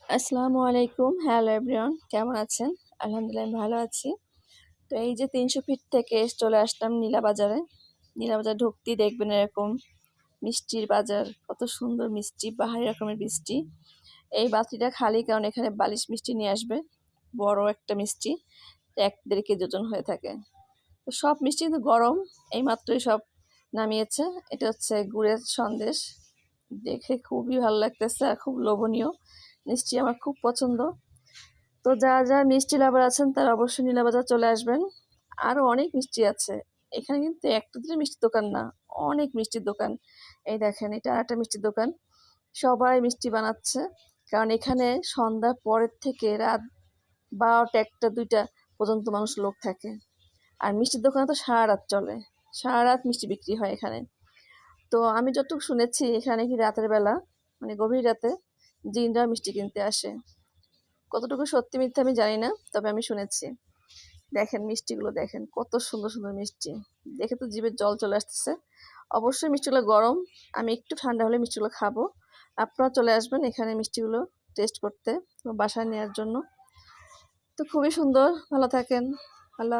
আসসালামু আলাইকুম। Hello everyone, কেমন আছেন? আলহামদুলিল্লাহ আমি ভালো আছি। তো এই যে ৩০০ ফিট থেকে চলে আসলাম নীলা বাজারে। নীলা বাজার ঢুকতেই দেখবেন এরকম মিষ্টির বাজার। কত সুন্দর মিষ্টি, বাহারি রকমের মিষ্টি। এই বালতিটা খালি কারণ এখানে বালিশ মিষ্টি নিয়ে আসবে। বড় একটা মিষ্টি। ১-১.৫ কেজি ওজন হয়ে থাকে। তো সব মিষ্টি কিন্তু গরম। এইমাত্রই সব নামিয়েছে। এটা হচ্ছে গুড়ের সন্দেশ। দেখে খুবই ভালো লাগতেছে আর খুব লোভনীয়। মিষ্টি আমার খুব পছন্দ। তো যারা মিষ্টি লাভার আছেন তারা অবশ্যই নীলাবাজার চলে আসবেন। আরো অনেক মিষ্টি আছে। এখানে কিন্তু একটা দুটো মিষ্টির দোকান না, অনেক মিষ্টির দোকান। এই দেখেন এটা আরেকটা মিষ্টির দোকান। সবাই মিষ্টি বানাচ্ছে। কারণ এখানে সন্ধ্যার পরের থেকে রাত ১২টা ১টা ২টা পর্যন্ত লোক থাকে। আর মিষ্টির দোকানে তো সারারাত চলে। সারারাত মিষ্টি বিক্রি হয় এখানে। তো আমি যতটুকু শুনেছি এখানে নাকি রাতের বেলা মানে গভীর রাতে জিনরা মিষ্টি কিনতে আসে। কতটুকু সত্যি মিথ্যা আমি জানি না, তবে আমি শুনেছি। দেখেন মিষ্টিগুলো দেখেন, কত সুন্দর সুন্দর মিষ্টি। দেখে তো জিভে জল চলে আসতেছে। অবশ্যই মিষ্টিগুলো গরম। আমি একটু ঠান্ডা হলে মিষ্টিগুলো খাবো। আপনারা চলে আসবেন এখানে মিষ্টিগুলো টেস্ট করতে, বাসায় নেওয়ার জন্য। তো খুবই সুন্দর, ভালো থাকেন।